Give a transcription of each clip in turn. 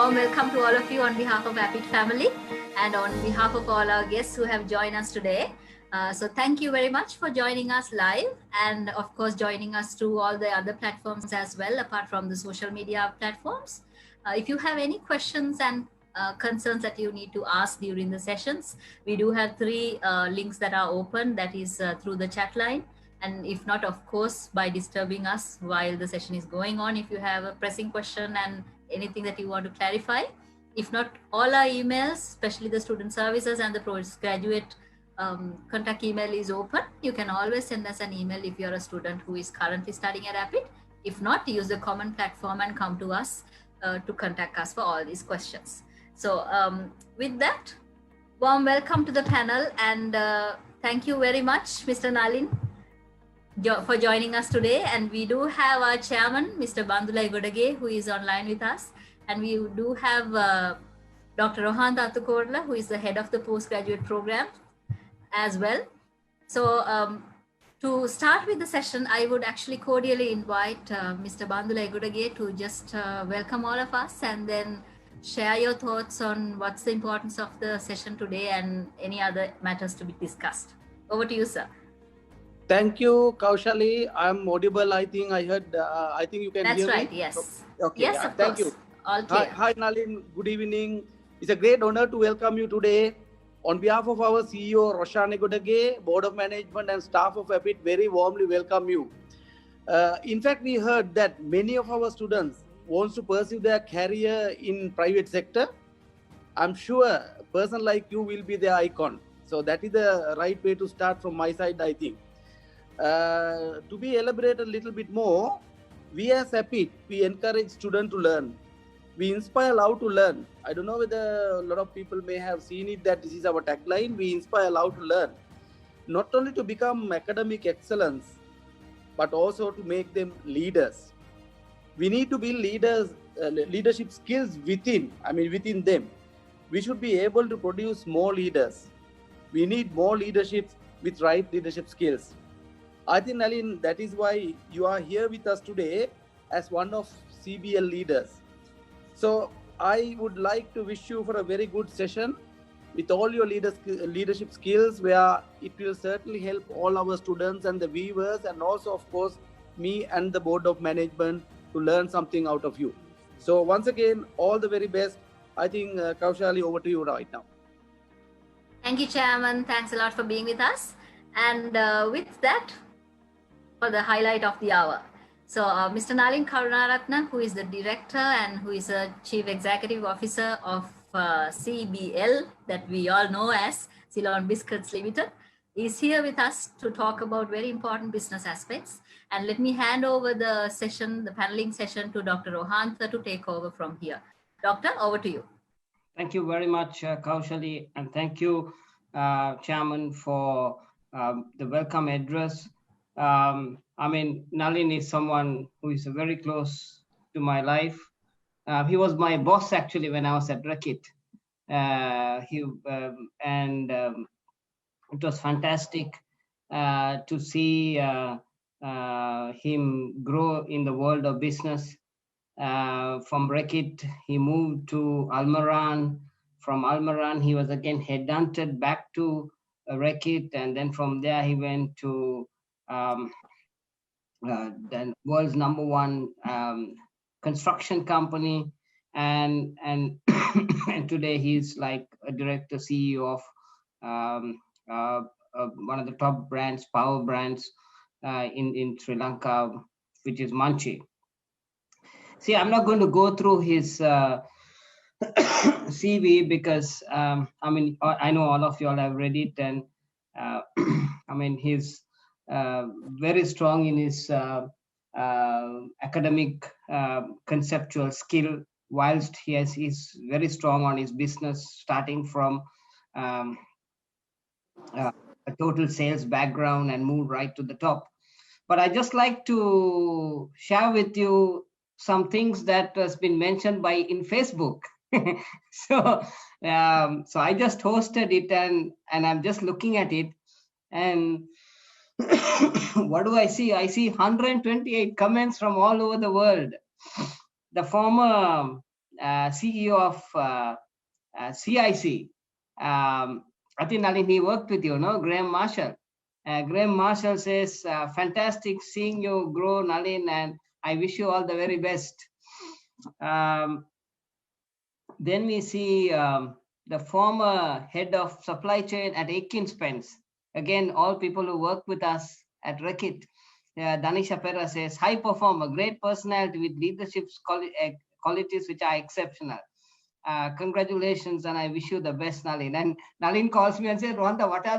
warm welcome to all of you on behalf of Rapid Family and on behalf of all our guests who have joined us today. So thank you very much for joining us live and of course joining us through all the other platforms as well apart from the social media platforms. If you have any questions and concerns that you need to ask during the sessions, we do have three links that are open, that is through the chat line. And if not, of course, by disturbing us while the session is going on, if you have a pressing question and anything that you want to clarify. If not, all our emails, especially the student services and the postgraduate contact email is open. You can always send us an email if you're a student who is currently studying at Rapid. If not, use the common platform and come to us to contact us for all these questions. So with that, warm welcome to the panel and thank you very much, Mr. Nalin, for joining us today. And we do have our chairman, Mr. Bandula Godage, who is online with us. And we do have Dr. Rohan Datukorla, who is the head of the postgraduate program as well. So to start with the session, I would actually cordially invite Mr. Bandula Godage to just welcome all of us and then share your thoughts on what's the importance of the session today and any other matters to be discussed. Over to you, sir. Thank you, Kaushali. I'm audible. I think I heard. I think you can hear me. That's right. Yes. Okay. Yes, of thank course. you. All clear. Hi, Nalin. Good evening. It's a great honor to welcome you today. On behalf of our CEO, Roshane Godage, Board of Management and staff of Rapid, very warmly welcome you. In fact, we heard that many of our students wants to pursue their career in private sector. I'm sure a person like you will be their icon. So that is the right way to start from my side, I think. To be elaborated a little bit more, we as Rapid, we encourage students to learn. We inspire love to learn. I don't know whether a lot of people may have seen it, that this is our tagline. We inspire love to learn. Not only to become academic excellence, but also to make them leaders. We need to build leaders, leadership skills within them. We should be able to produce more leaders. We need more leadership with right leadership skills. I think, Nalin, that is why you are here with us today as one of CBL leaders. So I would like to wish you for a very good session with all your leadership skills, where it will certainly help all our students and the viewers, and also, of course, me and the Board of Management to learn something out of you. So once again, all the very best. I think, Kaushali, over to you right now. Thank you, Chairman. Thanks a lot for being with us. And with that, for the highlight of the hour. So Mr. Nalin Karunaratne, who is the director and who is a chief executive officer of CBL, that we all know as Ceylon Biscuits Limited, is here with us to talk about very important business aspects. And let me hand over the session, the paneling session, to Dr. Rohan to take over from here. Doctor, over to you. Thank you very much, Kaushali, and thank you, Chairman, for the welcome address. Nalin is someone who is very close to my life. He was my boss actually when I was at Rakit. It was fantastic to see him grow in the world of business. From Rakit, he moved to Almaran. From Almaran, he was again headhunted back to Rakit, and then from there he went to the world's #1 construction company, and and today he's like a director CEO of one of the top brands, power brands in Sri Lanka, which is Munchie. See, I'm not going to go through his CV because I know all of you all have read it, and he's very strong in his academic conceptual skill, whilst he's very strong on his business, starting from a total sales background and move right to the top. But I just like to share with you some things that has been mentioned in Facebook. So I just hosted it, and I'm just looking at it, and what do I see? I see 128 comments from all over the world. The former CEO of CIC. I think Nalin, he worked with you, no? Graham Marshall. Graham Marshall says, fantastic seeing you grow, Nalin, and I wish you all the very best. Then we see the former head of supply chain at Aiken Spence. Again, all people who work with us at Reckitt. Danisha Pera says, high performer, great personality with leadership qualities which are exceptional. Congratulations, and I wish you the best, Nalin. And Nalin calls me and says, Rhonda, what are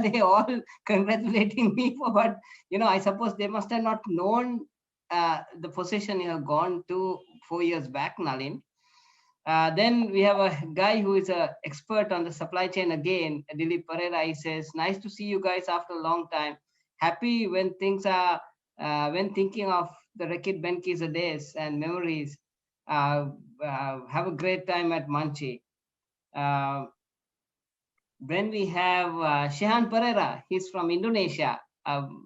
they all congratulating me for? But I suppose they must have not known the position you have gone to 4 years back, Nalin. Then we have a guy who is an expert on the supply chain again, Dilip Pereira. He says, nice to see you guys after a long time. Happy when things are, when thinking of the Reckitt Benckiser days and memories. Have a great time at Manchi. Then we have Shehan Pereira. He's from Indonesia.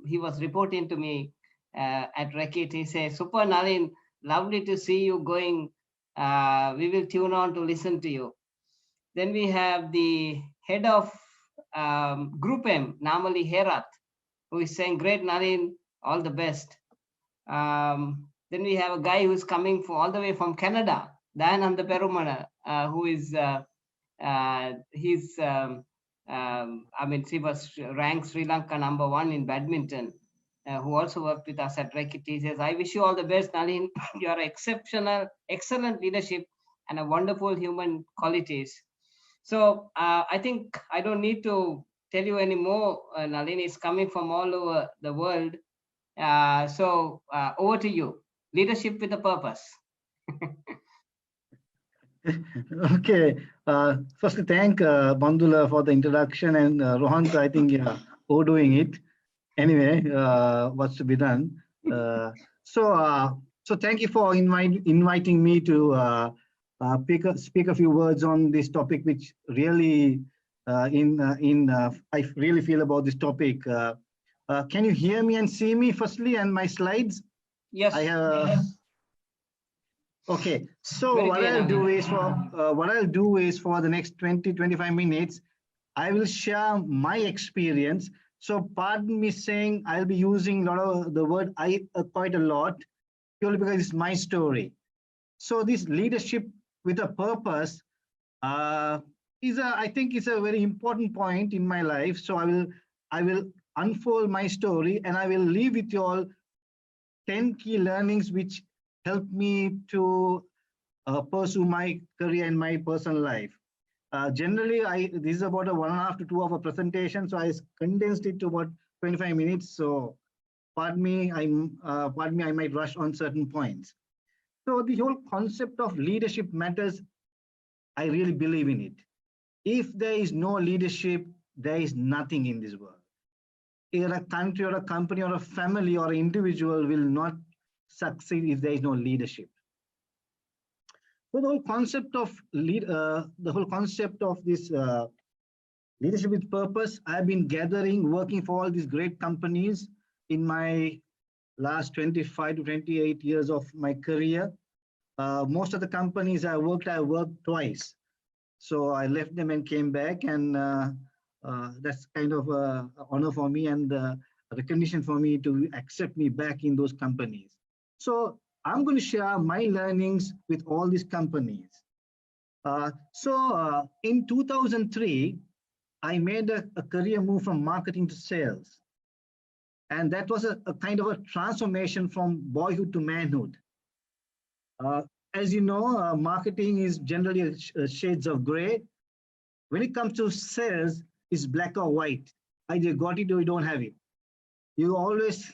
He was reporting to me at Reckitt. He says, super Nalin, lovely to see you going. We will tune on to listen to you. Then we have the head of Group M, Namali Herat, who is saying, great Nalin, all the best. Then we have a guy who's coming all the way from Canada, Dayananda Perumana, who is, he was ranked Sri Lanka #1 in badminton, who also worked with us at Reckitt. He says, I wish you all the best, Nalin. You are exceptional, excellent leadership and a wonderful human qualities. So I think I don't need to tell you anymore. Nalin is coming from all over the world. So over to you. Leadership with a purpose. Okay. Firstly, thank Bandula for the introduction, and Rohan, I think overdoing it. Anyway, what's to be done? So thank you for inviting me to speak a few words on this topic, which really, I really feel about this topic. Can you hear me and see me firstly, and my slides? Yes. Yes. Okay. So what I'll do is for the next 20-25 minutes, I will share my experience. So pardon me saying I'll be using a lot of the word I quite a lot, purely because it's my story. So this leadership with a purpose I think is a very important point in my life. So I will unfold my story, and I will leave with you all 10 key learnings which help me to pursue my career and my personal life. Generally, this is about a 1.5 to 2 hour presentation, so I condensed it to about 25 minutes. So, pardon me, I might rush on certain points. So, the whole concept of leadership matters. I really believe in it. If there is no leadership, there is nothing in this world. Either a country or a company or a family or an individual will not succeed if there is no leadership. So the whole concept of this leadership with purpose, I've been working for all these great companies in my last 25 to 28 years of my career. Most of the companies I worked twice. So I left them and came back, and that's kind of an honor for me and a recognition for me to accept me back in those companies. So I'm going to share my learnings with all these companies. In 2003, I made a career move from marketing to sales. And that was a kind of a transformation from boyhood to manhood. As you know, marketing is generally shades of gray. When it comes to sales, it's black or white. Either you got it or you don't have it. You always,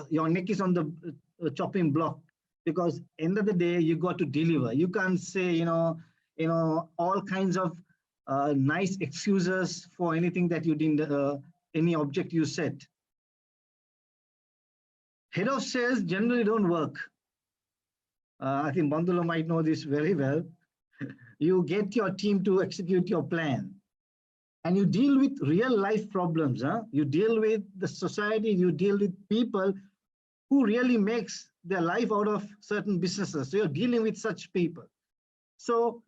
your neck is on the chopping block, because end of the day, you got to deliver. You can't say, all kinds of nice excuses for anything that you didn't, any object you set. Head of sales generally don't work. I think Bandula might know this very well. You get your team to execute your plan, and you deal with real life problems. You deal with the society, you deal with people who really makes their life out of certain businesses. So you're dealing with such people. So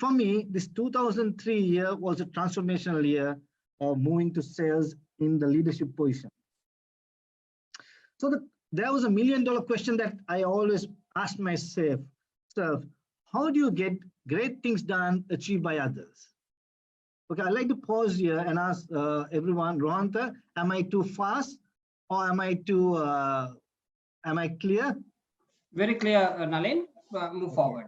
for me, this 2003 year was a transformational year of moving to sales in the leadership position. So there was $1 million question that I always asked myself, how do you get great things done achieved by others? Okay, I'd like to pause here and ask everyone, Rohanta, am I too fast or am I clear? Very clear, Nalin. Move forward.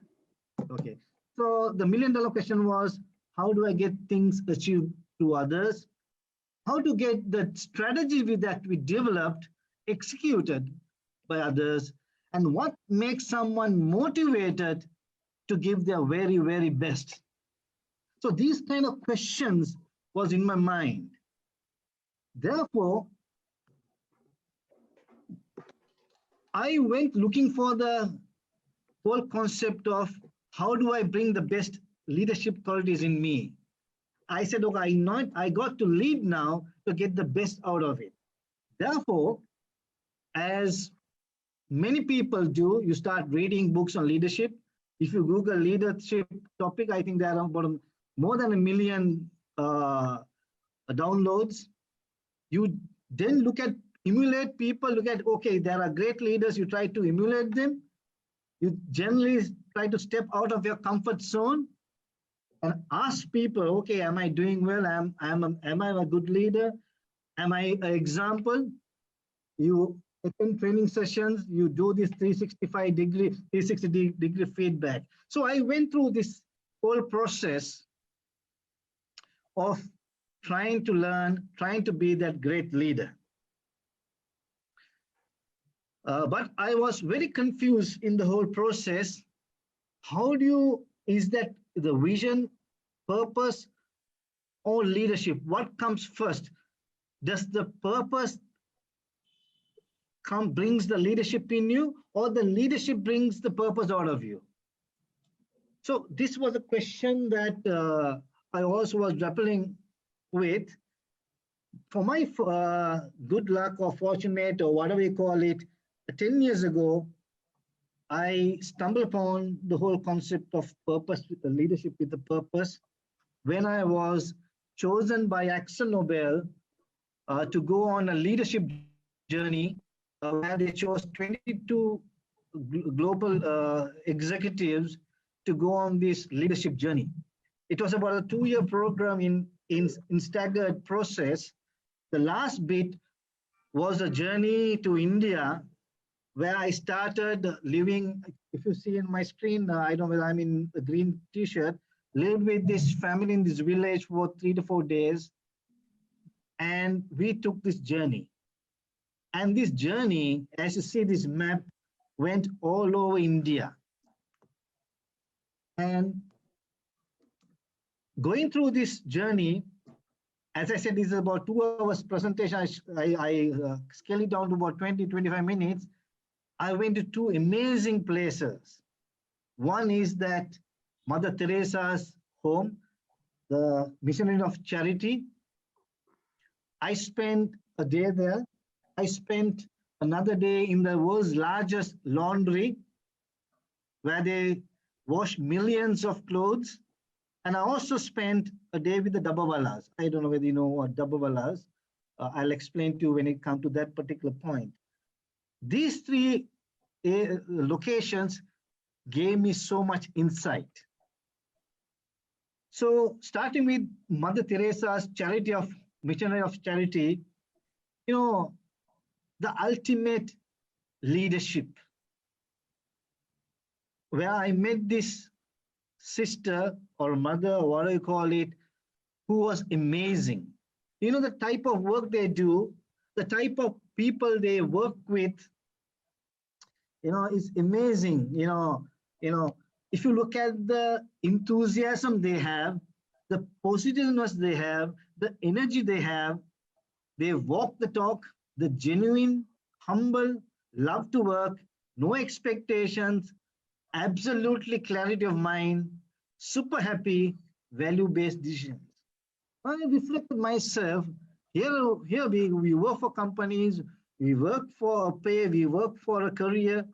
Okay, so the $1 million question was, how do I get things achieved to others? How to get the strategy that we developed executed by others, and what makes someone motivated to give their very, very best? So these kind of questions was in my mind. Therefore, I went looking for the whole concept of how do I bring the best leadership qualities in me. I said, okay, I got to lead now to get the best out of it. Therefore, as many people do, you start reading books on leadership. If you Google leadership topic, I think there are about more than 1 million downloads. You then emulate people, look at, okay, there are great leaders, you try to emulate them. You generally try to step out of your comfort zone and ask people, okay, am I doing well? Am I a good leader? Am I an example? You attend training sessions, you do this 360 degree feedback. So I went through this whole process of trying to learn, trying to be that great leader. But I was very confused in the whole process. Is that the vision, purpose, or leadership? What comes first? Does the purpose brings the leadership in you, or the leadership brings the purpose out of you? So this was a question that I also was grappling with. For my good luck or fortunate or whatever you call it, 10 years ago, I stumbled upon the whole concept of purpose, with the leadership with a purpose, when I was chosen by AkzoNobel to go on a leadership journey where they chose 22 global executives to go on this leadership journey. It was about a 2-year program in staggered process. The last bit was a journey to India, where I started living. If you see in my screen, I don't know whether I'm in a green t-shirt, lived with this family in this village for 3 to 4 days. And we took this journey. And this journey, as you see this map, went all over India. And going through this journey, as I said, this is about 2 hours presentation. I scale it down to about 20, 25 minutes. I went to 2 amazing places. One is that Mother Teresa's home, the Missionary of Charity. I spent a day there. I spent another day in the world's largest laundry, where they wash millions of clothes. And I also spent a day with the Dabbawalas. I don't know whether you know what Dabbawalas. I'll explain to you when it comes to that particular point. These 3 locations gave me so much insight. So starting with Mother Teresa's Missionary of Charity, the ultimate leadership, where I met this sister or mother, or whatever you call it, who was amazing. The type of work they do, the type of people they work with, is amazing. If you look at the enthusiasm they have, the positiveness they have, the energy they walk the talk, the genuine, humble, love to work, no expectations, absolutely clarity of mind, super happy, value-based decisions. I reflected myself. Here we work for companies, We work for a pay, we work for a career.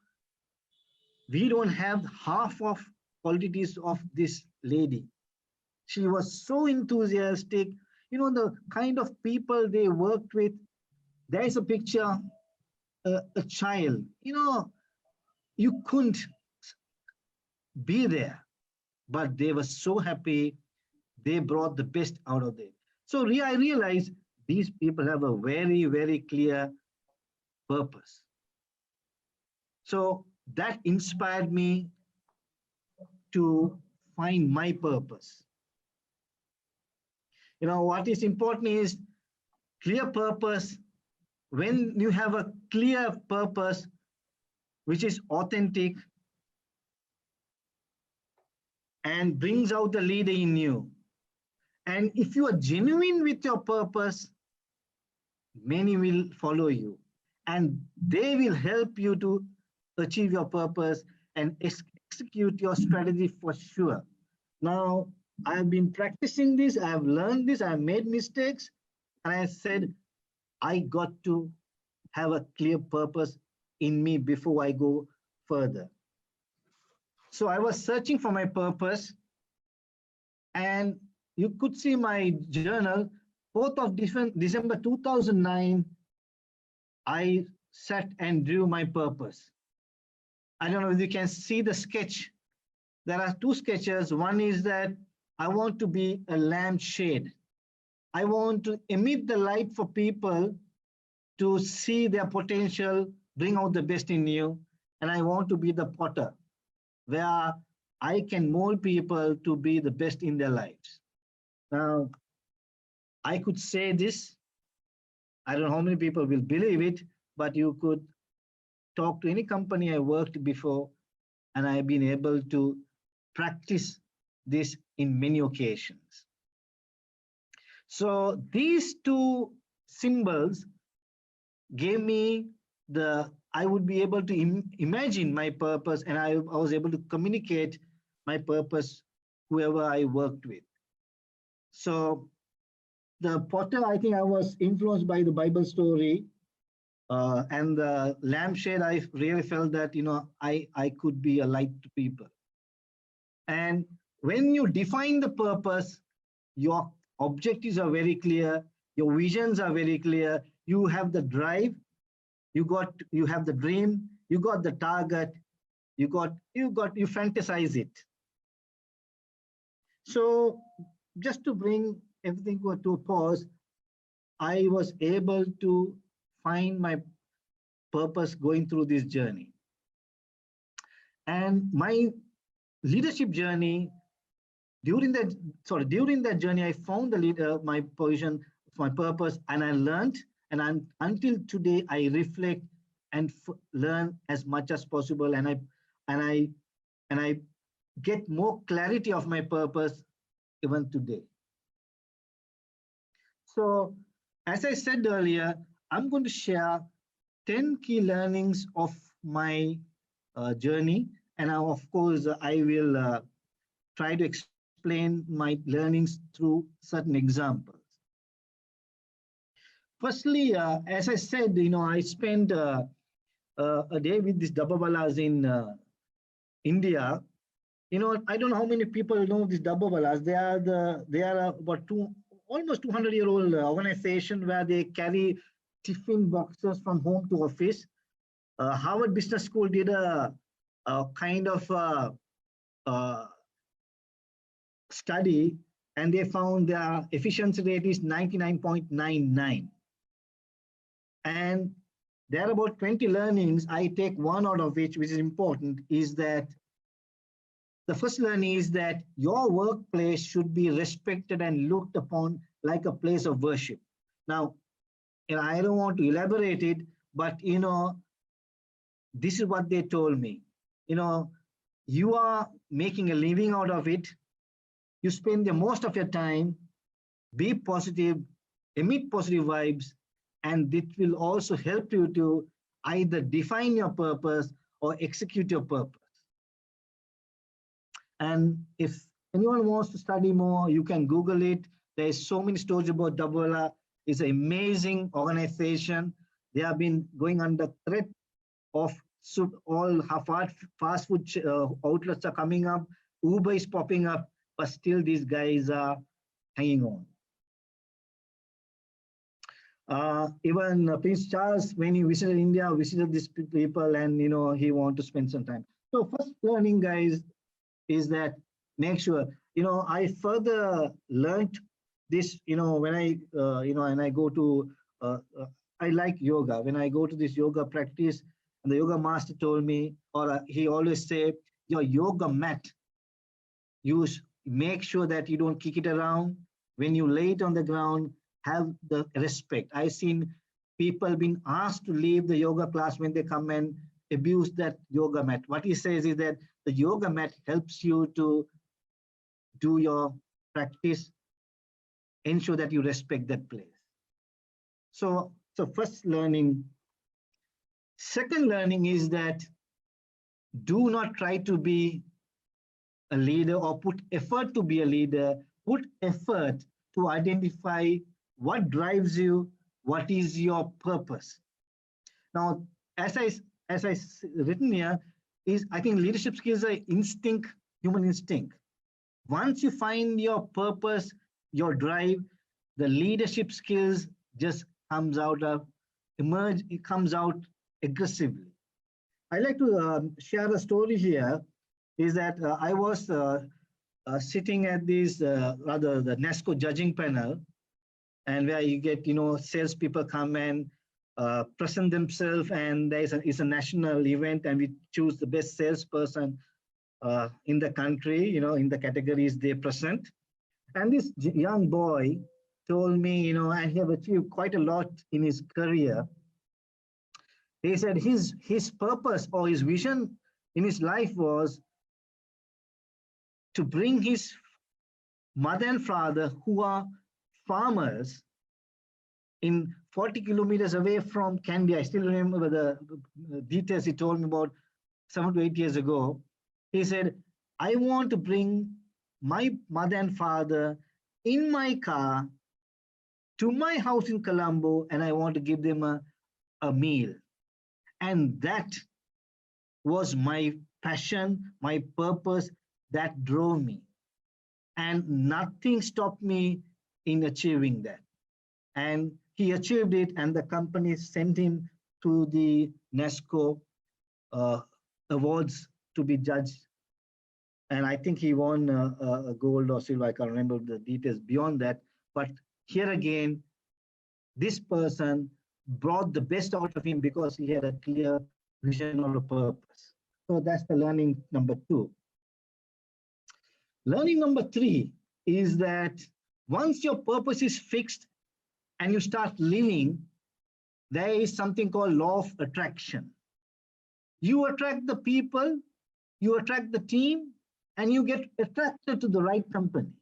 We don't have half of qualities of this lady. She was so enthusiastic. You know, the kind of people they worked with. There is a picture, a child. You know, you couldn't be there, but they were so happy. They brought the best out of it. So I realized these people have a very, very clear purpose. So that inspired me to find my purpose. You know, what is important is clear purpose. When you have a clear purpose, which is authentic and brings out the leader in you, and if you are genuine with your purpose, many will follow you and they will help you to achieve your purpose and execute your strategy for sure. Now, I've been practicing this, I've learned this, I've made mistakes, and I said, I got to have a clear purpose in me before I go further. So I was searching for my purpose, and you could see my journal, 4th of December 2009, I sat and drew my purpose. I don't know if you can see the sketch. There are two sketches. One is that I want to be a lampshade. I want to emit the light for people to see their potential, bring out the best in you. And I want to be the potter, where I can mold people to be the best in their lives. Now, I could say this. I don't know how many people will believe it, but you could talk to any company I worked before, and I've been able to practice this in many occasions. So these two symbols gave me I would be able to imagine my purpose, and I was able to communicate my purpose whoever I worked with. So the potter, I think I was influenced by the Bible story, and the lampshade, I really felt that, you know, I could be a light to people. And when you define the purpose, your objectives are very clear, your visions are very clear, you have the drive, you have the dream, you got the target, you fantasize it. So just to bring everything to a pause, I was able to find my purpose going through this journey. And my leadership journey, during that journey, I found my position, my purpose, and I learned. And until today, I reflect and learn as much as possible, and I get more clarity of my purpose even today. So, as I said earlier, I'm going to share 10 key learnings of my journey, and now, of course, I will try to explain my learnings through certain examples. Firstly, as I said, you know, I spent a day with these Dabbawalas in India. You know, I don't know how many people know these Dabbawalas. They are about almost 200-year-old organization where they carry tiffin boxes from home to office. Harvard Business School did a kind of study, and they found their efficiency rate is 99.99. And there are about 20 learnings. I take one out of which is important, is that the first learning is that your workplace should be respected and looked upon like a place of worship. Now, you know, I don't want to elaborate it, but, you know, this is what they told me. You know, you are making a living out of it. You spend the most of your time, be positive, emit positive vibes, and it will also help you to either define your purpose or execute your purpose. And if anyone wants to study more, you can Google it. There's so many stories about Dabbawala. It's an amazing organization. They have been going under threat of all fast food outlets are coming up. Uber is popping up, but still these guys are hanging on. Even Prince Charles, when he visited India, visited these people, and he want to spend some time. So first learning, guys, is that make sure I further learned this. When I and I go to I like yoga. When I go to this yoga practice, and the yoga master told me, or he always say, your yoga mat, you make sure that you don't kick it around. When you lay it on the ground, have the respect. I've seen people being asked to leave the yoga class when they come and abuse that yoga mat. What he says is that the yoga mat helps you to do your practice, ensure that you respect that place. So first learning. Second learning is that do not try to be a leader or put effort to be a leader. Put effort to identify what drives you, what is your purpose. Now, as I written here, I think leadership skills are instinct, human instinct. Once you find your purpose, your drive, the leadership skills just comes out it comes out aggressively. I like to share a story here. Is that I was sitting at this rather the NESCO judging panel, and where you get salespeople come and present themselves, and it's a national event, and we choose the best salesperson in the country, in the categories they present. And this young boy told me, and he have achieved quite a lot in his career. He said his purpose or his vision in his life was to bring his mother and father, who are farmers, in 40 kilometers away from Candy. I still remember the details he told me about 7 to 8 years ago. He said, I want to bring my mother and father in my car to my house in Colombo, and I want to give them a meal. And that was my passion, my purpose, that drove me. And nothing stopped me in achieving that. And he achieved it, and the company sent him to the NESCO awards to be judged. And I think he won a gold or silver. I can't remember the details beyond that. But here again, this person brought the best out of him because he had a clear vision or a purpose. So that's the learning number 2. Learning number 3 is that once your purpose is fixed and you start living, there is something called law of attraction. You attract the people, you attract the team, and you get attracted to the right company.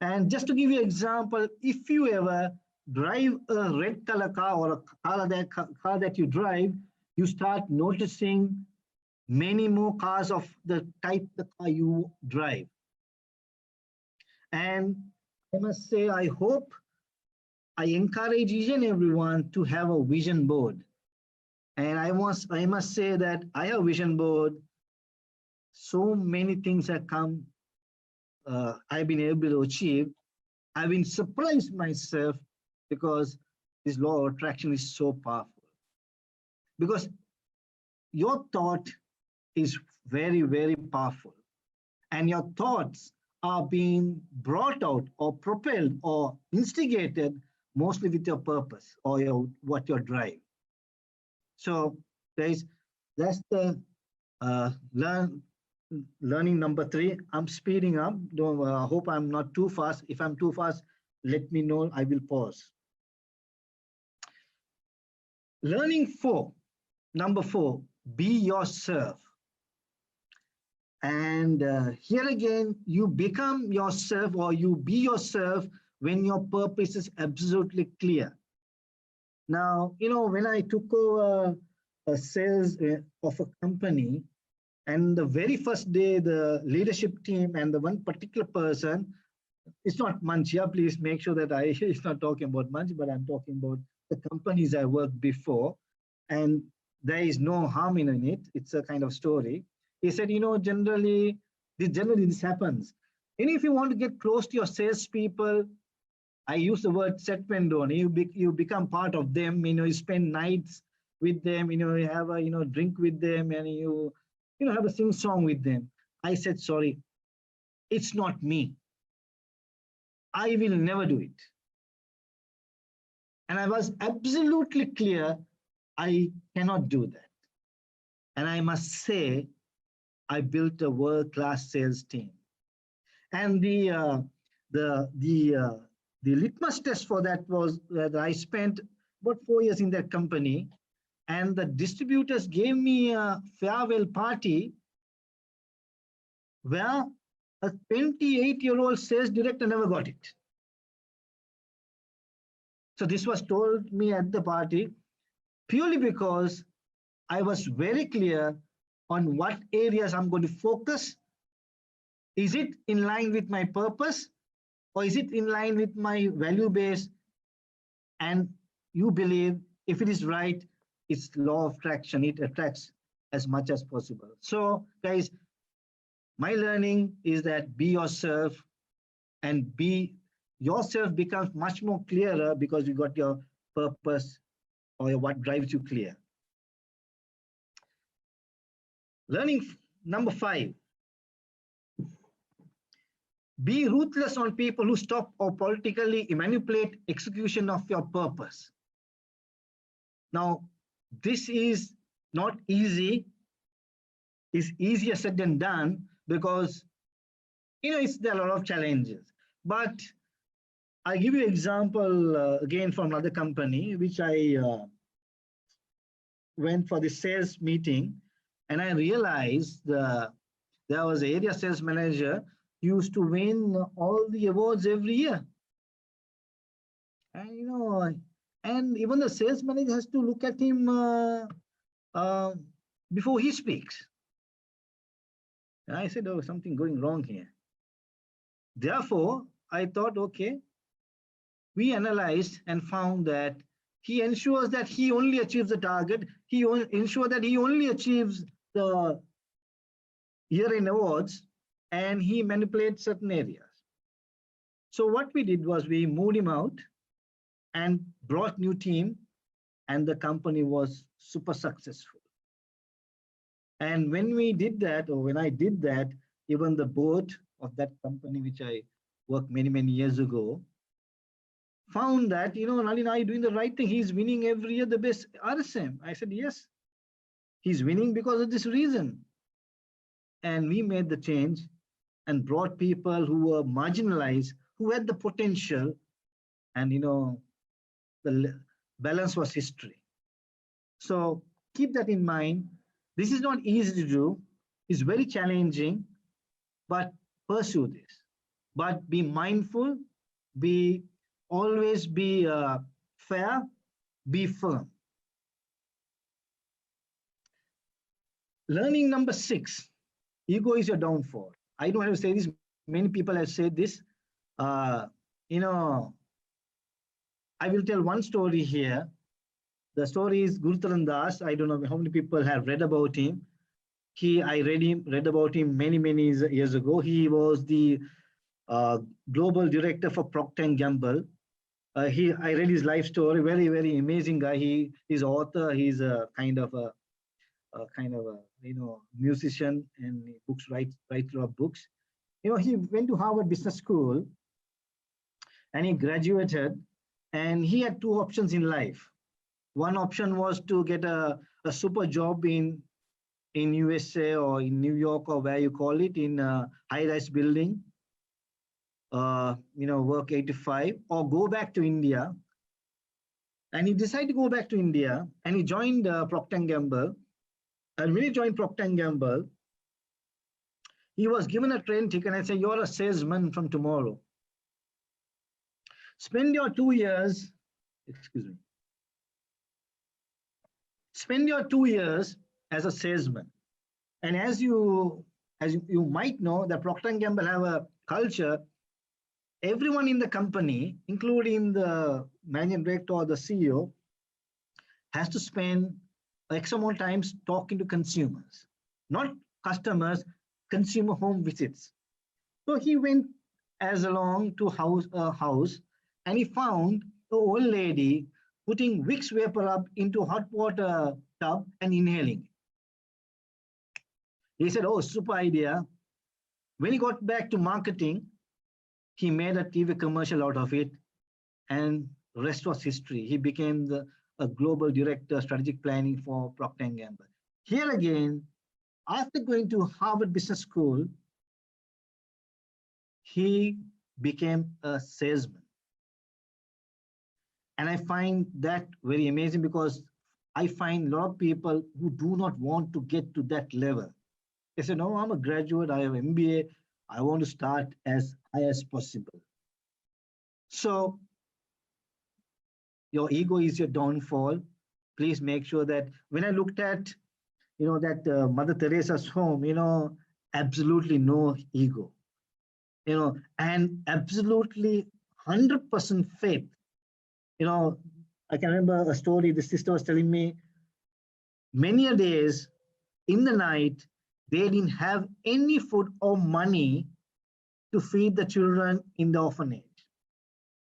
And just to give you an example, if you ever drive a red color car or a car that you drive, you start noticing many more cars of the type the car you drive. And I must say, I encourage each and everyone to have a vision board. And I must say that I have a vision board. So many things have come, I've been able to achieve. I've been surprised myself because this law of attraction is so powerful. Because your thought is very, very powerful. And your thoughts are being brought out or propelled or instigated mostly with your purpose or what your drive. So that's the learning number 3. I'm speeding up. I hope I'm not too fast. If I'm too fast, let me know. I will pause. Learning 4, number 4, be yourself. And here again, you become yourself or you be yourself when your purpose is absolutely clear. Now, when I took over a sales of a company, and the very first day, the leadership team and the one particular person, it's not Manch here, please make sure that it's not talking about Manch, but I'm talking about the companies I worked before, and there is no harm in it. It's a kind of story. He said, generally this happens. And if you want to get close to your salespeople, I use the word set pendon. You become part of them. You spend nights with them. You have a drink with them, and you have a sing song with them. I said, sorry, it's not me. I will never do it. And I was absolutely clear, I cannot do that. And I must say, I built a world-class sales team. And the litmus test for that was that I spent about 4 years in that company, and the distributors gave me a farewell party where a 28-year-old sales director never got it. So this was told me at the party purely because I was very clear on what areas I'm going to focus. Is it in line with my purpose, or is it in line with my value base? And you believe if it is right, it's law of attraction. It attracts as much as possible. So guys, my learning is that be yourself, and be yourself becomes much more clearer because you got your purpose or what drives you clear. Learning number 5. Be ruthless on people who stop or politically manipulate execution of your purpose. Now, this is not easy. It's easier said than done because, there are a lot of challenges. But I'll give you an example again from another company, which I went for the sales meeting, and I realized there was an area sales manager used to win all the awards every year. And, and even the sales manager has to look at him before he speaks. And I said, oh, something going wrong here. Therefore, I thought, okay, we analyzed and found that he ensures that he only achieves the target. He ensures that he only achieves the year-end awards, and he manipulates certain areas. So what we did was we moved him out and brought new team, and the company was super successful. And when we did that, or when I did that, even the board of that company, which I worked many, many years ago, found that, Nalin, are you doing the right thing? He's winning every year the best RSM. I said, yes, he's winning because of this reason. And we made the change and brought people who were marginalized, who had the potential, and, the balance was history. So keep that in mind. This is not easy to do. It's very challenging, but pursue this. But be mindful, always be fair, be firm. Learning number 6, ego is your downfall. I don't have to say this. Many people have said this. I will tell one story here. The story is Guru Taran Das. I don't know how many people have read about him. I read about him many, many years ago. He was the global director for Procter & Gamble. I read his life story. Very, very amazing guy. He's author. He's a kind of a musician, and writer of books. He went to Harvard Business School, and he graduated, and he had 2 options in life. One option was to get a super job in USA or in New York, or where you call it, in a high-rise building, work 8 to 5, or go back to India. And he decided to go back to India, and he joined Procter & Gamble. And when he joined Procter & Gamble, he was given a train ticket and said, you're a salesman from tomorrow. Spend your 2 years, spend your 2 years as a salesman. And as you might know, that Procter & Gamble have a culture. Everyone in the company, including the managing director or the CEO, has to spend X amount of times talking to consumers, not customers, consumer home visits. So he went as along to house, and he found the old lady putting Vicks vapor up into hot water tub and inhaling. He said, "Oh, super idea." When he got back to marketing, he made a TV commercial out of it, and the rest was history. He became a global director, strategic planning for Procter & Gamble. Here again, after going to Harvard Business School, he became a salesman. And I find that very amazing, because I find a lot of people who do not want to get to that level. They say, "No, I'm a graduate, I have an MBA, I want to start as high as possible." So your ego is your downfall. Please make sure that when I looked at, that Mother Teresa's home, absolutely no ego, and absolutely 100% faith. I can remember a story the sister was telling me. Many a days in the night, they didn't have any food or money to feed the children in the orphanage.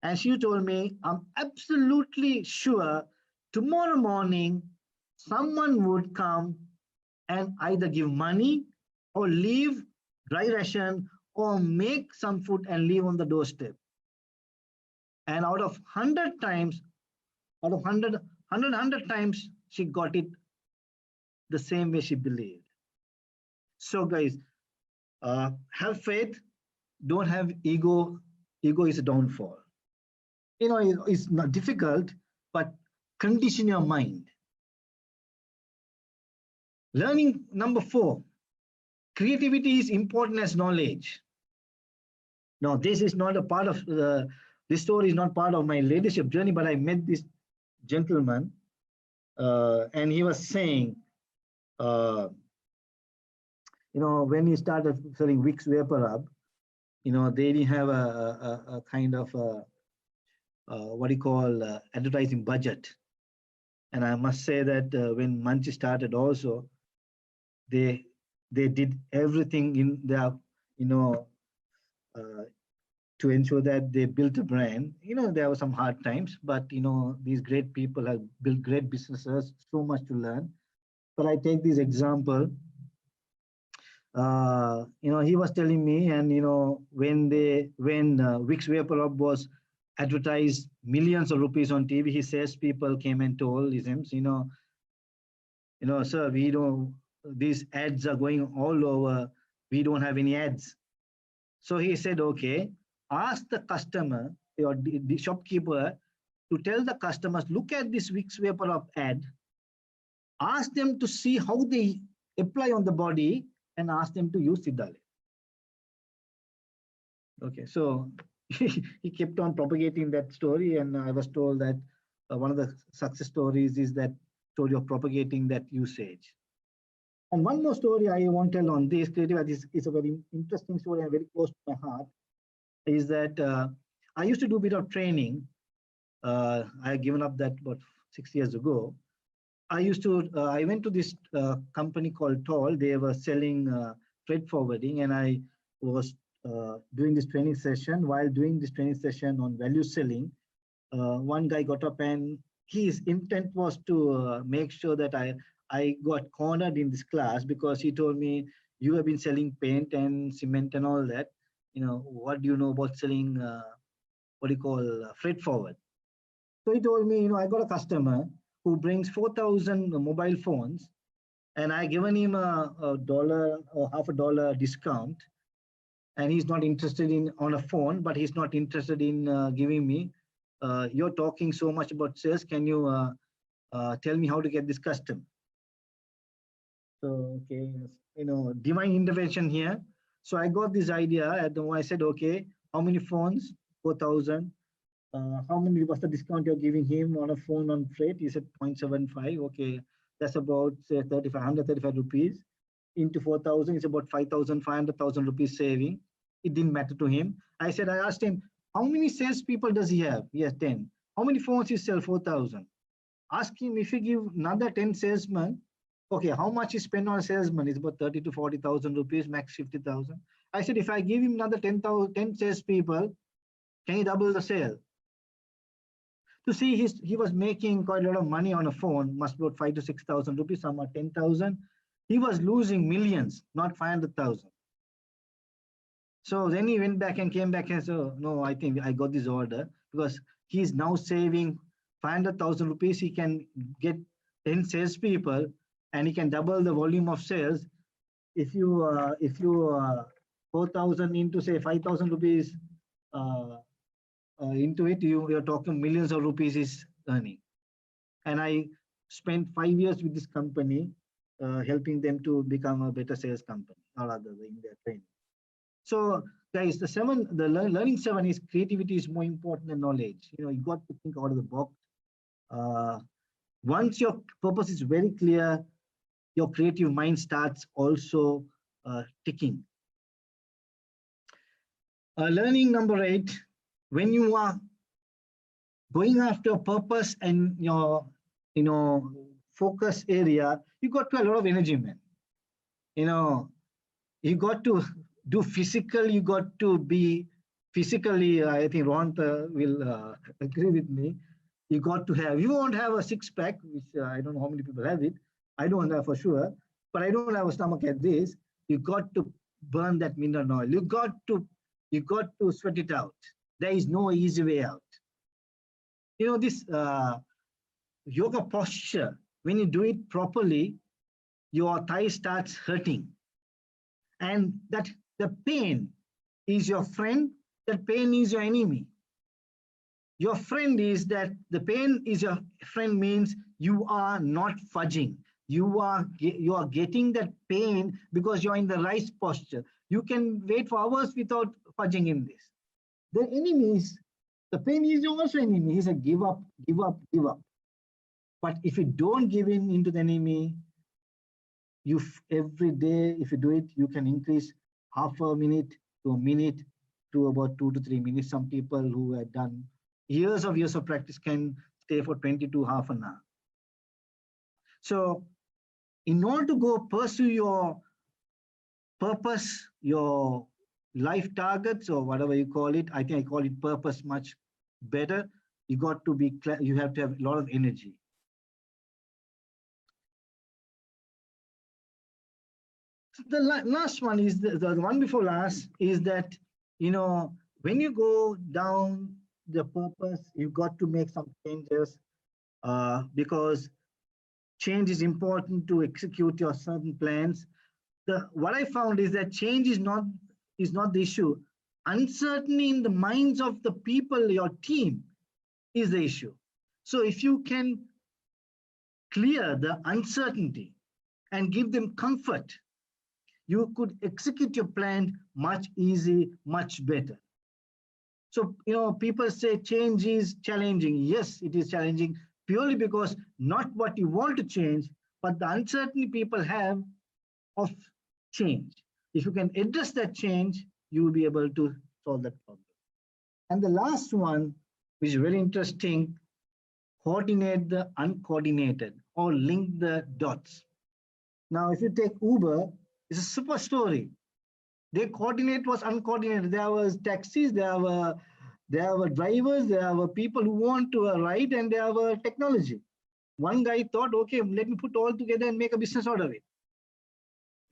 And she told me, "I'm absolutely sure tomorrow morning someone would come and either give money or leave dry ration or make some food and leave on the doorstep." And out of 100 times, out of 100 times, she got it the same way she believed. So guys, have faith, don't have ego. Ego is a downfall. It's not difficult, but condition your mind. Learning number 4, creativity is important as knowledge. Now, this is not a part of this story is not part of my leadership journey, but I met this gentleman, and he was saying, when he started selling Vicks Vapor Rub, they didn't have a kind of what do you call advertising budget. And I must say that when Munchie started also, they did everything in their, to ensure that they built a brand. There were some hard times, but these great people have built great businesses, so much to learn. But I take this example. He was telling me, and when Vicks Vapor Rub was advertised millions of rupees on TV, he says people came and told him, "Sir, we don't. These ads are going all over. We don't have any ads." So he said, "Okay, ask the customer or the shopkeeper to tell the customers, look at this Vicks Vapor Rub ad. Ask them to see how they apply on the body, and ask them to use Siddhale." Okay, so he kept on propagating that story, and I was told that one of the success stories is that story of propagating that usage. And one more story I want to tell on this creative is a very interesting story and very close to my heart, is that I used to do a bit of training. I had given up that about 6 years ago. I went to this company called Toll. They were selling freight forwarding, and I was doing this training session. While doing this training session on value selling, one guy got up, and his intent was to make sure that I got cornered in this class, because he told me, "You have been selling paint and cement and all that. What do you know about selling what do you call freight forward?" So he told me, "I got a customer who brings 4,000 mobile phones, and I given him a dollar or half a dollar discount, and he's not interested in on a phone, but he's not interested in giving me. You're talking so much about sales. Can you tell me how to get this customer?" So, okay, divine intervention here. So I got this idea, and I said, "Okay, how many phones? 4,000. How many was the discount you're giving him on a phone on freight?" He said 0.75. Okay, that's about say 135 rupees into 4,000. It's about 5,000 rupees saving. It didn't matter to him. I asked him, "How many salespeople does he have?" He has 10. "How many phones he sell?" 4,000. Ask him if you give another 10 salesmen, okay, how much he spend on a salesman? It's about 30 to 40,000 rupees, max 50,000. I said, if I give him another 10 salespeople, can he double the sale? To see he was making quite a lot of money on a phone, must be about 5 to 6,000 rupees, some are 10,000. He was losing millions, not 500,000. So then he went back and came back and said, oh, no, I think I got this order because he's now saving 500,000 rupees. He can get 10 salespeople and he can double the volume of sales. If you 4,000 into say 5,000 rupees into it, you're talking millions of rupees is earning. And I spent 5 years with this company, helping them to become a better sales company, or rather in their training. So guys, the learning 7 is creativity is more important than knowledge. You got to think out of the box. Once your purpose is very clear, your creative mind starts also ticking. Learning number 8, when you are going after a purpose and your focus area, you got to have a lot of energy, man. You got to do physical, you got to be physically, I think Ron will agree with me. You got to have, you won't have a six-pack, which I don't know how many people have it. I don't have for sure, but I don't have a stomach at this. You got to burn that mineral oil. You got to sweat it out. There is no easy way out. This yoga posture, when you do it properly, your thigh starts hurting. And that the pain is your friend, that pain is your enemy. Your friend is that the pain is your friend means you are not fudging. You are getting that pain because you're in the right posture. You can wait for hours without fudging in this. The enemy is, the pain is your also enemy. He said, give up, give up, give up. But if you don't give in into the enemy, every day, if you do it, you can increase half a minute to a minute to about 2 to 3 minutes. Some people who have done years of practice can stay for 20 to half an hour. So in order to go pursue your purpose, your life targets, or whatever you call it, I think I call it purpose much better. You got to be, you have to have a lot of energy. The last one is the one before last is that, when you go down the purpose, you've got to make some changes because change is important to execute your certain plans. What I found is that change is not the issue. Uncertainty in the minds of the people, your team, is the issue. So if you can clear the uncertainty and give them comfort, you could execute your plan much easy, much better. So, people say change is challenging. Yes, it is challenging purely because not what you want to change, but the uncertainty people have of change. If you can address that change, you will be able to solve that problem. And the last one, which is very interesting, coordinate the uncoordinated or link the dots. Now, if you take Uber, it's a super story. Their coordinate was uncoordinated. There was taxis, there were drivers, there were people who want to ride, and there were technology. One guy thought, okay, let me put all together and make a business out of it.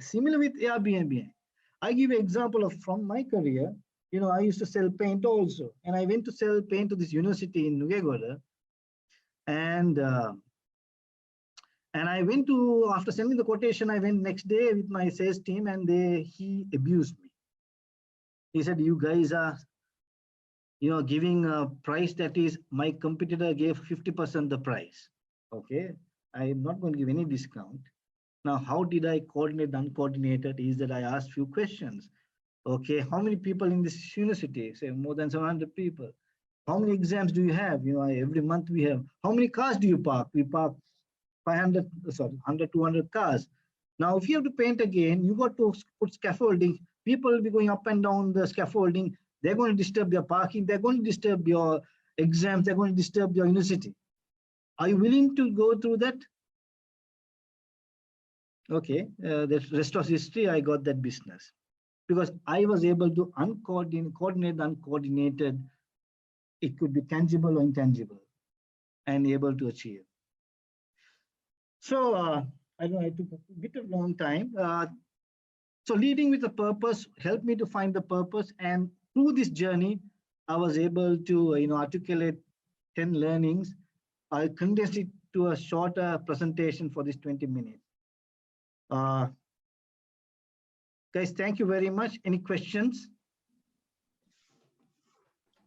Similar with Airbnb. I give an example from my career. I used to sell paint also, and I went to sell paint to this university in Nugegoda, and I went to, after sending the quotation, I went next day with my sales team, and he abused me. He said, you guys are, giving a price that is, my competitor gave 50% the price. Okay, I am not going to give any discount. Now, how did I coordinate the uncoordinated is that I asked few questions. Okay, how many people in this university? Say more than 700 people. How many exams do you have? Every month we have. How many cars do you park? We park 100, 200 cars. Now, if you have to paint again, you got to put scaffolding. People will be going up and down the scaffolding. They're going to disturb your parking. They're going to disturb your exams. They're going to disturb your university. Are you willing to go through that? Okay, the rest of history, I got that business because I was able to coordinate the uncoordinated. It could be tangible or intangible, and able to achieve. So I know I took a bit of long time. So leading with a purpose helped me to find the purpose, and through this journey, I was able to articulate 10 learnings. I condensed it to a shorter presentation for this 20 minutes. Guys, thank you very much. Any questions?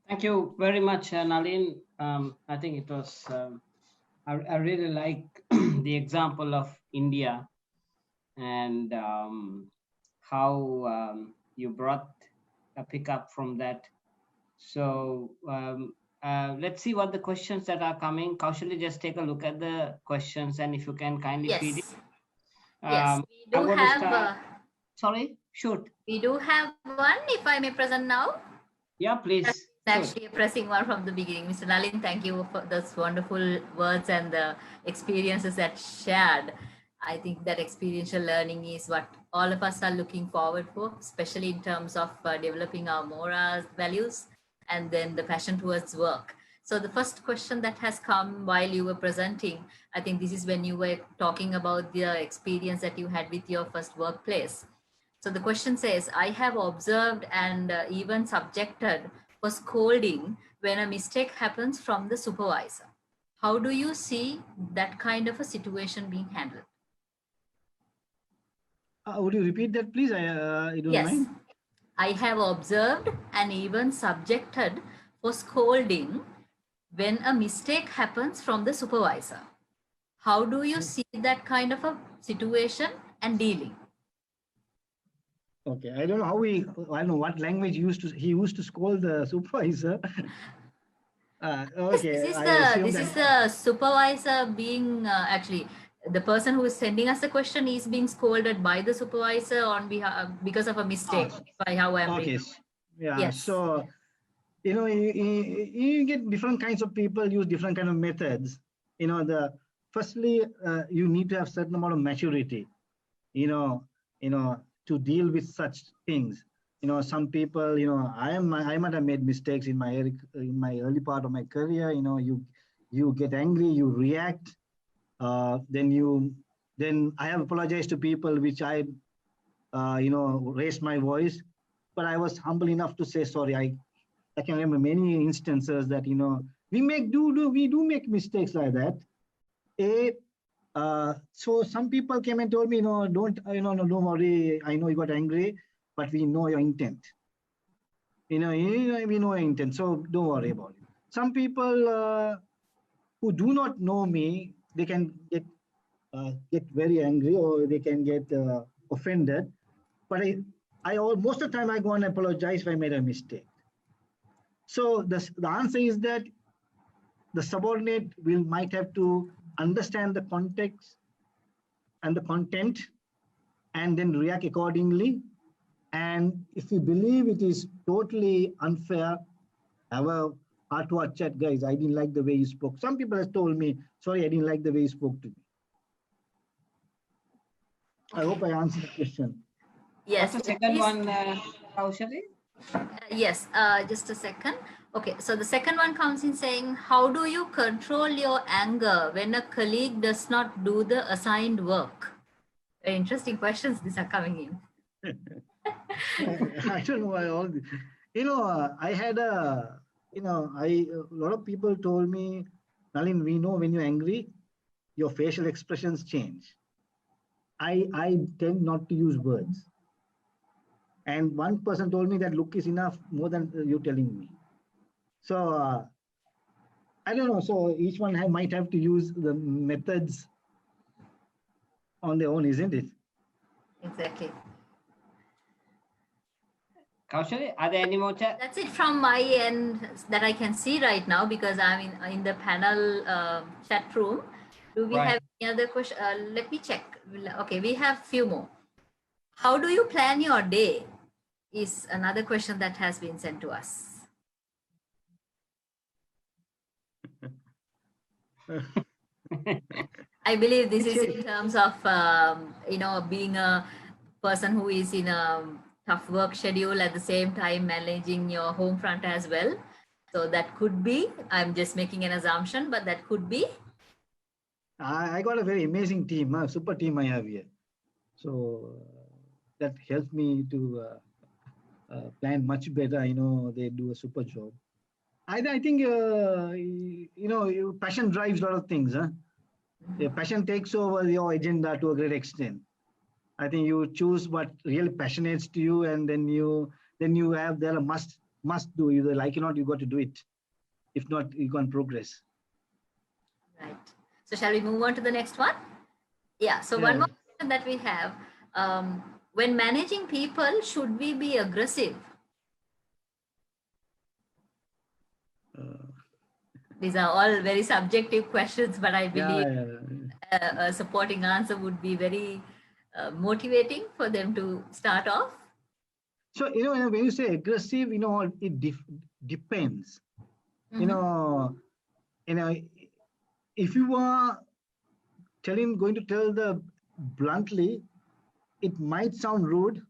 Thank you very much, Nalin. I think it was, I really like the example of India and how you brought a pickup from that. So let's see what the questions that are coming. Kaushali, just take a look at the questions, and if you can kindly feed it. Yes, we do have. Sorry, shoot. We do have one, if I may present now. Yeah, please. Actually pressing one from the beginning. Mr. Nalin, thank you for those wonderful words and the experiences that shared. I think that experiential learning is what all of us are looking forward for, especially in terms of developing our morals, values, and then the passion towards work. So the first question that has come while you were presenting, I think this is when you were talking about the experience that you had with your first workplace. So the question says, I have observed and even subjected for scolding when a mistake happens from the supervisor. How do you see that kind of a situation being handled? Would you repeat that, please? I don't mind. I have observed and even subjected for scolding when a mistake happens from the supervisor. How do you see that kind of a situation and dealing? Okay, I don't know how I don't know what language he used to scold the supervisor. Okay, this is the supervisor being actually the person who is sending us the question is being scolded by the supervisor on behalf because of a mistake by how I'm okay. Yeah. Yes. So you get different kinds of people use different kind of methods. Firstly you need to have certain amount of maturity. To deal with such things. Some people, I might have made mistakes in my early part of my career. You get angry, you react, then I have apologized to people which I raised my voice, but I was humble enough to say sorry. I can remember many instances that we do make mistakes like that. So some people came and told me, don't worry. I know you got angry, but we know your intent. We know your intent, so don't worry about it. Some people who do not know me, they can get very angry or they can get offended. But most of the time I go and apologize if I made a mistake. So the answer is that the subordinate might have to understand the context and the content and then react accordingly. And if you believe it is totally unfair, have a heart-to-heart chat, guys. I didn't like the way you spoke. Some people have told me, sorry, I didn't like the way you spoke to me. I hope I answered the question. Yes. What's the second one, Kaushali? Yes, just a second. Okay, so the second one comes in saying, how do you control your anger when a colleague does not do the assigned work? Very interesting questions these are coming in. I don't know why all this. I had a lot of people told me, Nalin, we know when you're angry, your facial expressions change. I tend not to use words. And one person told me that look is enough more than you telling me. So I don't know. So each one might have to use the methods on their own, isn't it? Exactly. Kaushali, are there any more chat? That's it from my end that I can see right now because I'm in the panel chat room. Do we have any other question? Let me check. Okay, we have few more. How do you plan your day? Is another question that has been sent to us. I believe this is in terms of, being a person who is in a tough work schedule at the same time managing your home front as well. So that could be, I'm just making an assumption, but that could be. I got a very amazing team, a super team I have here. So that helps me to plan much better. They do a super job. I think, passion drives a lot of things. Huh? Yeah, passion takes over your agenda to a great extent. I think you choose what really passionates to you, and then you have there a must do. Either like it or not, you got to do it. If not, you can't progress. Right. So shall we move on to the next one? Yeah. So one more question that we have. When managing people, should we be aggressive? These are all very subjective questions, but I believe a supporting answer would be very motivating for them to start off. So, when you say aggressive, it depends. Mm-hmm. If you are going to tell the bluntly, it might sound rude,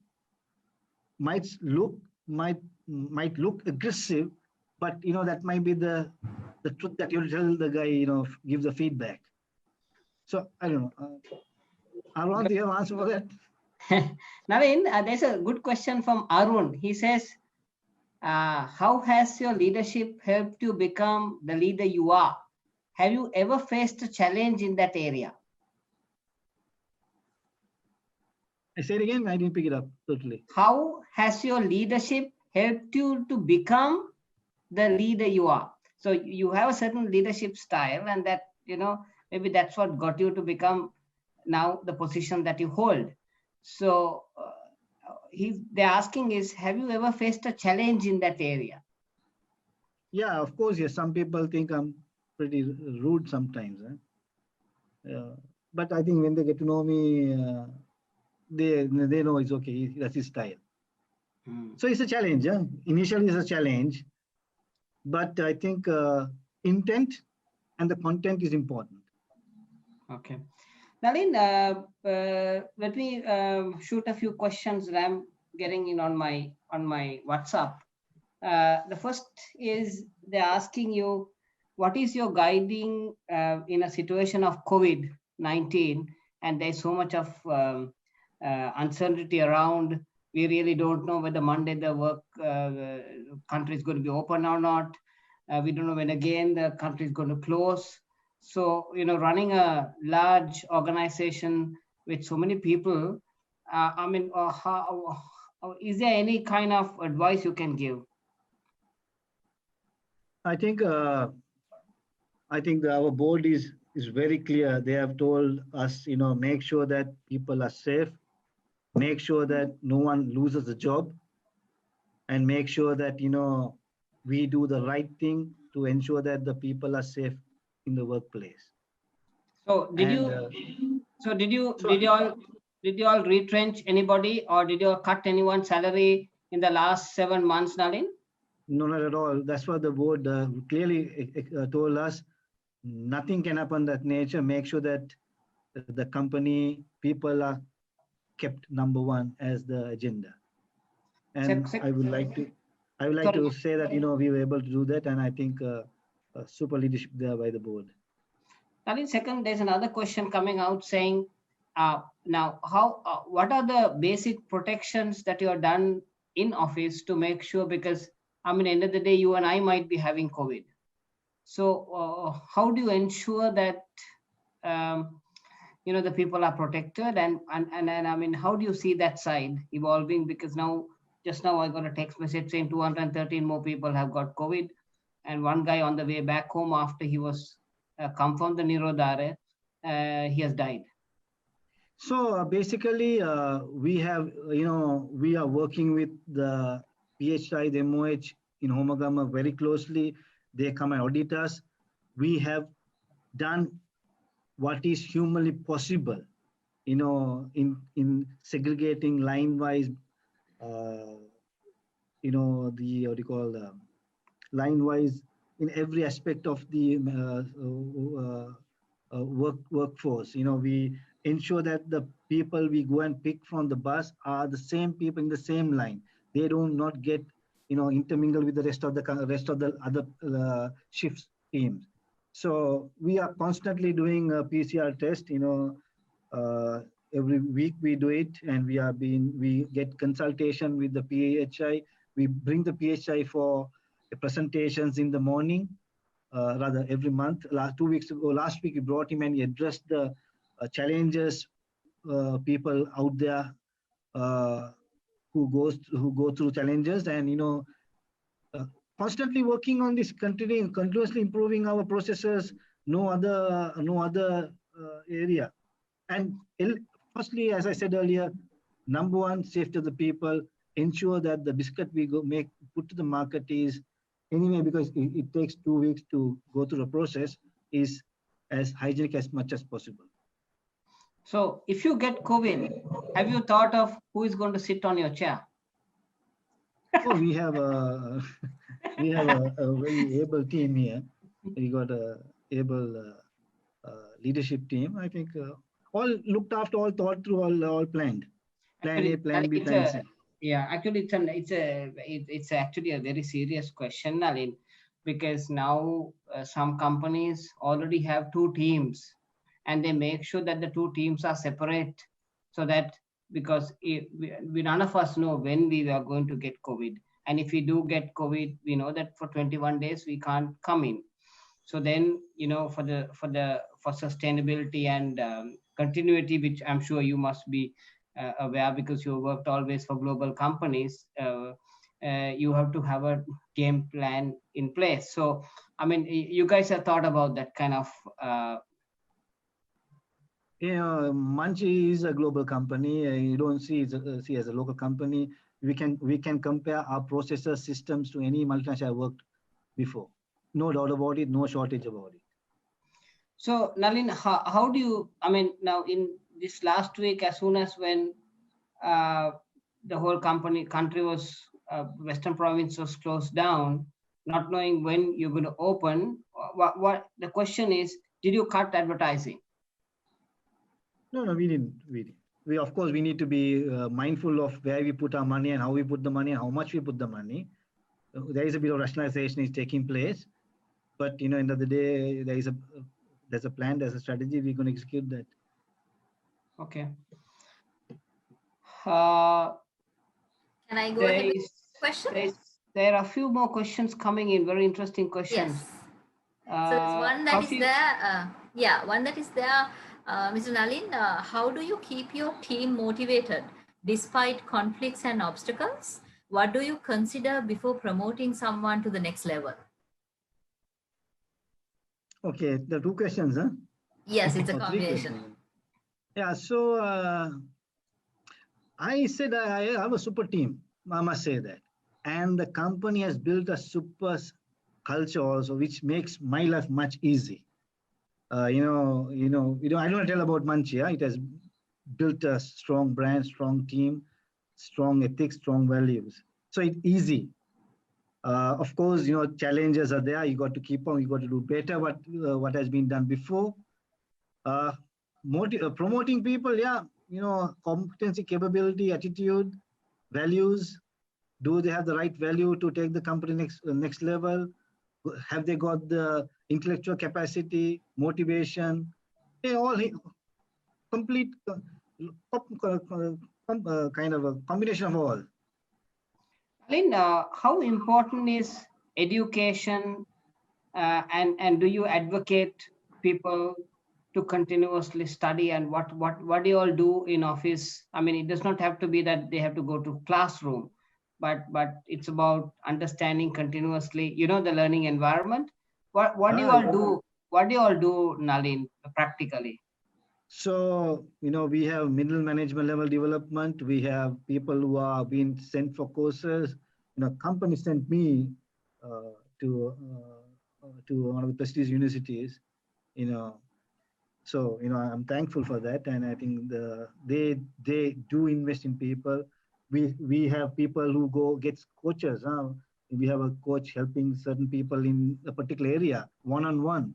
might look aggressive, but that might be the truth that you tell the guy, give the feedback. So I don't know. Arun, do you have an answer for that? Nalin, there's a good question from Arun. He says, how has your leadership helped you become the leader you are? Have you ever faced a challenge in that area? I say it again, I didn't pick it up totally. How has your leadership helped you to become the leader you are? So you have a certain leadership style, and that, maybe that's what got you to become now the position that you hold. So they're asking is, have you ever faced a challenge in that area? Yeah, of course. Yes, some people think I'm pretty rude sometimes. But I think when they get to know me, they know it's okay. That's his style. So it's a challenge. Initially, it's a challenge, but I think intent and the content is important. Okay. Nalin, let me shoot a few questions that I'm getting in on my WhatsApp. The first is they're asking you, what is your guiding in a situation of COVID-19, and there's so much of uncertainty around. We really don't know whether Monday the work country is going to be open or not. We don't know when again the country is going to close. So, running a large organization with so many people, is there any kind of advice you can give? I think our board is very clear. They have told us, make sure that people are safe, make sure that no one loses a job, and make sure that we do the right thing to ensure that the people are safe in the workplace. So did you all retrench anybody, or did you cut anyone's salary in the last 7 months, Nalin? No, not at all. That's what the board clearly told us. Nothing can happen that nature. Make sure that the company people are kept number one as the agenda. And I would like to say that we were able to do that, and I think super leadership there by the board. Nalin, second, there's another question coming out saying, now what are the basic protections that you have done in office to make sure, because end of the day, you and I might be having COVID. So how do you ensure that the people are protected, and how do you see that side evolving? Because just now I got a text message saying 213 more people have got COVID, and one guy on the way back home after he was come from the Nirodhare, he has died. So basically, we have, we are working with the PHI, the MOH in Homagama very closely. They come and audit us. We have done what is humanly possible, in segregating line-wise, line-wise in every aspect of the workforce. We ensure that the people we go and pick from the bus are the same people in the same line. They do not get intermingled with the rest of the other shifts teams. So we are constantly doing a PCR test. Uh, every week we do it, and we get consultation with the PHI. We bring the PHI for presentations in the morning, rather every month. Last 2 weeks ago, last week we brought him and he addressed the challenges people out there uh, who go through challenges, and uh, constantly working on this, continuously improving our processes. No other area. And firstly, as I said earlier, number one, safety of the people. Ensure that the biscuit we put to the market is, anyway, because it takes 2 weeks to go through the process, is as hygienic as much as possible. So if you get COVID, have you thought of who is going to sit on your chair? Oh, we have a very able team here. We got a able leadership team. I think all looked after, all thought through, all planned. Plan A, plan B, plan C. Yeah, actually, it's actually a very serious question, Nalin, because now some companies already have two teams, and they make sure that the two teams are separate, so that, because we none of us know when we are going to get COVID, and if we do get COVID, we know that for 21 days we can't come in. So then, for sustainability and continuity, which I'm sure you must be aware, because you worked always for global companies, you have to have a game plan in place. So, I mean, you guys have thought about that kind of. Munchie is a global company. You don't see as a local company. We can compare our processor systems to any multinational I worked before. No doubt about it. No shortage about it. So, Nalin, how do you? I mean, now in this last week, as soon as when the whole country was Western province was closed down, not knowing when you're going to open. What the question is? Did you cut advertising? No, we didn't. We of course we need to be mindful of where we put our money and how we put the money and how much we put the money. There is a bit of rationalization is taking place, but end of the day, there's a plan, there's a strategy. We're going to execute that. Okay. Can I go ahead with the question? There are a few more questions coming in. Very interesting questions. Yes. So there's one that is there. One that is there. Mr. Nalin, how do you keep your team motivated despite conflicts and obstacles? What do you consider before promoting someone to the next level? Okay, the two questions, huh? Yes, it's a combination. Yeah, so I said I have a super team, I must say that. And the company has built a super culture also, which makes my life much easy. I don't tell about Munchie. It has built a strong brand, strong team, strong ethics, strong values. So it's easy. Of course, challenges are there. You got to keep on. You got to do better. What has been done before. Promoting people, competency, capability, attitude, values. Do they have the right value to take the company next level? Have they got the intellectual capacity, motivation? They all complete kind of a combination of all. Nalin, how important is education, and do you advocate people to continuously study, and what do you all do in office? I mean, it does not have to be that they have to go to classroom, but it's about understanding continuously, the learning environment. What do you all do? What do you all do, Nalin, practically? So, we have middle management level development. We have people who are being sent for courses. Company sent me to one of the prestigious universities. So I'm thankful for that, and I think they do invest in people. We have people who go get coaches. We have a coach helping certain people in a particular area, one-on-one.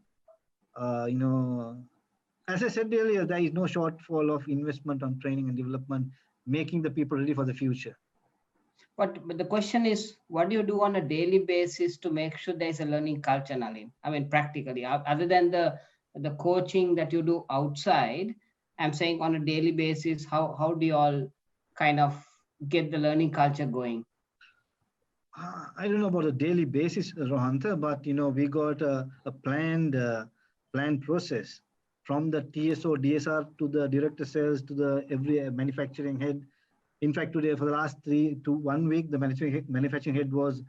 As I said earlier, there is no shortfall of investment on training and development, making the people ready for the future. But the question is, what do you do on a daily basis to make sure there's a learning culture, Nalin? I mean, practically, other than the coaching that you do outside, I'm saying on a daily basis, how do you all kind of get the learning culture going? I don't know about a daily basis, Rohanta, but we got a planned process from the TSO, DSR to the director sales to the every manufacturing head. In fact, today for the last 3 to 1 week, the manufacturing head was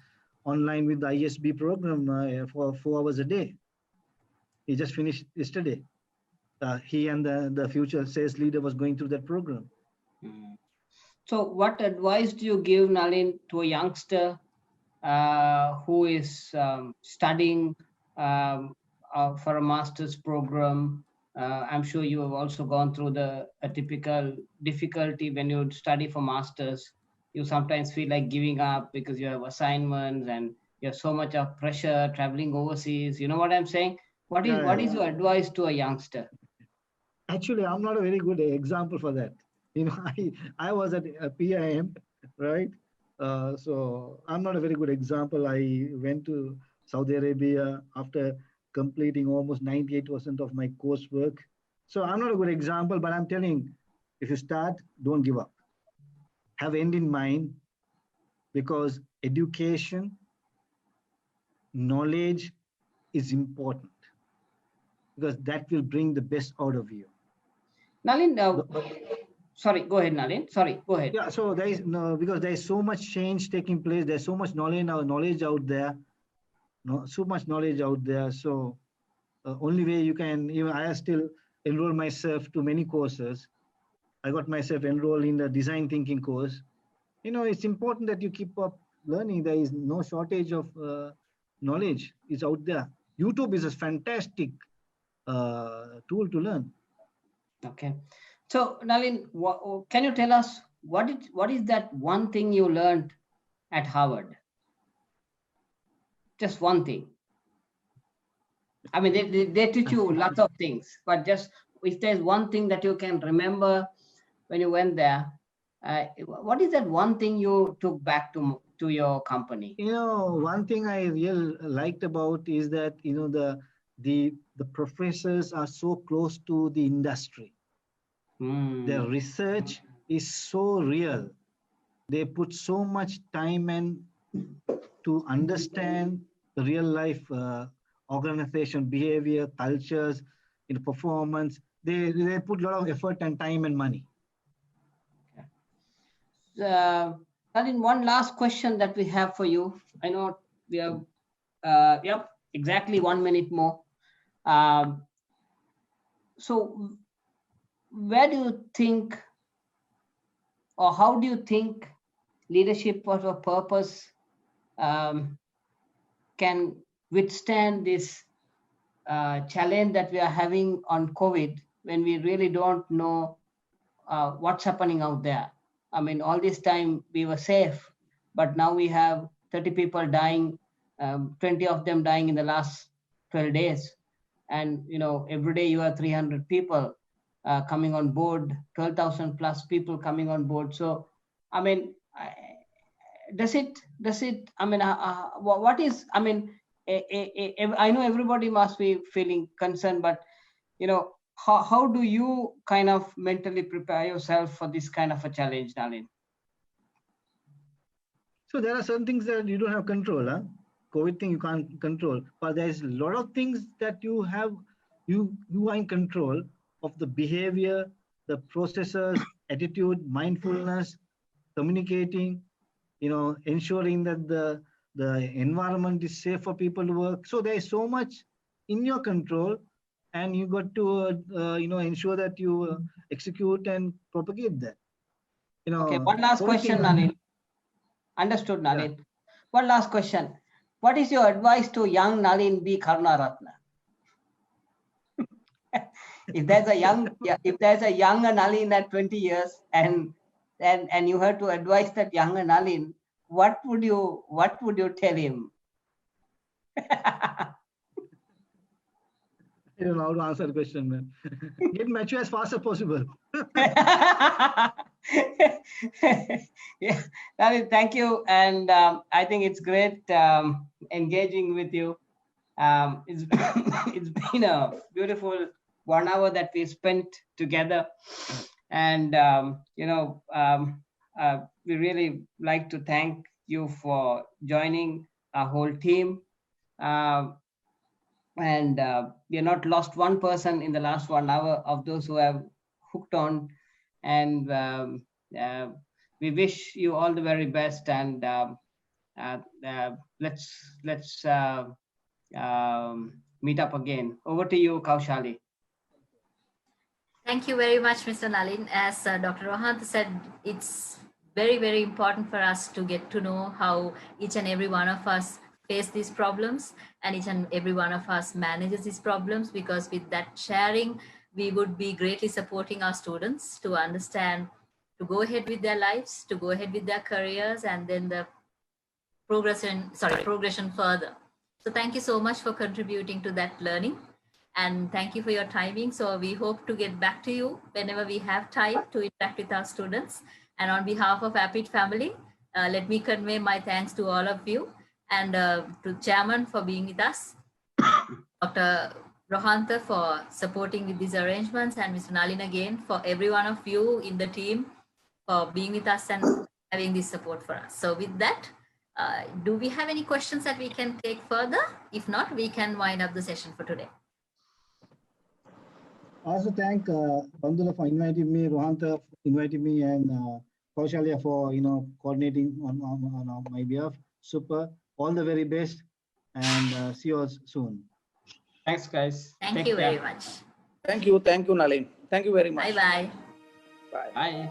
online with the ISB program for 4 hours a day. He just finished yesterday. He and the future sales leader was going through that program. So what advice do you give, Nalin, to a youngster who is studying for a master's program? I'm sure you have also gone through a typical difficulty when you study for masters. You sometimes feel like giving up because you have assignments and you have so much of pressure traveling overseas. You know what I'm saying? What is your advice to a youngster? Actually, I'm not a very good example for that. I was at a PIM, right? So I'm not a very good example. I went to Saudi Arabia after completing almost 98% of my coursework. So I'm not a good example, but I'm telling, if you start, don't give up. Have end in mind, because education, knowledge is important, because that will bring the best out of you. Nalin, sorry, go ahead, Nalin. Sorry, go ahead. Yeah, so there is no, because there is so much change taking place. There's so much knowledge out there. So much knowledge out there. So only way you can, I still enroll myself to many courses. I got myself enrolled in the design thinking course. It's important that you keep up learning. There is no shortage of knowledge. It's out there. YouTube is a fantastic tool to learn. Okay. So, Nalin, can you tell us what is that one thing you learned at Harvard? Just one thing. I mean, they teach you lots of things, but just if there's one thing that you can remember when you went there, what is that one thing you took back to your company? One thing I really liked about is that the professors are so close to the industry. Their research is so real. They put so much time and to understand the real life organization behavior, cultures, performance. They put a lot of effort and time and money. Nalin, one last question that we have for you. I know we have, yep, exactly 1 minute more. So where do you think, or how do you think leadership for a purpose can withstand this challenge that we are having on COVID, when we really don't know what's happening out there? I mean, all this time we were safe, but now we have 30 people dying, 20 of them dying in the last 12 days. And, every day you have 300 people coming on board, 12,000 plus people coming on board. So, I mean, does it, I mean, what is, I mean, I know everybody must be feeling concerned, but, how do you kind of mentally prepare yourself for this kind of a challenge, Nalin? So there are certain things that you don't have control. COVID thing you can't control, but there's a lot of things that you have, you are in control of: the behavior, the processes, attitude, mindfulness, communicating, ensuring that the environment is safe for people to work. So there is so much in your control, and you got to ensure that you execute and propagate that. Okay, one last question, Nalin. Understood, Nalin. Yeah. One last question. What is your advice to young Nalin B. Karunaratne? If there's a younger Nalin at 20 years and you have to advise that younger Nalin, what would you tell him? I don't know how to answer the question, man. Get mature as fast as possible. Yeah, Nalin, thank you. And I think it's great engaging with you. It's it's been a beautiful 1 hour that we spent together, and we really like to thank you for joining our whole team. And we have not lost one person in the last 1 hour of those who have hooked on, and we wish you all the very best. And let's meet up again. Over to you, Kaushali. Thank you very much, Mr. Nalin. As Dr. Rohant said, it's very, very important for us to get to know how each and every one of us face these problems, and each and every one of us manages these problems, because with that sharing, we would be greatly supporting our students to understand, to go ahead with their lives, to go ahead with their careers, and then the progression further. So thank you so much for contributing to that learning, and thank you for your timing. So we hope to get back to you whenever we have time to interact with our students. And on behalf of APIT family, let me convey my thanks to all of you, and to Chairman for being with us, Dr. Rohanta for supporting with these arrangements, and Mr. Nalin again for every one of you in the team for being with us and having this support for us. So with that, do we have any questions that we can take further? If not, we can wind up the session for today. I also thank Bandula for inviting me, Rohanta for inviting me, and Kaushalya for coordinating on my behalf. Super. All the very best, and see you all soon. Thanks, guys. Thank you very much. Thank you, Nalin. Thank you very much. Bye-bye. Bye. Bye.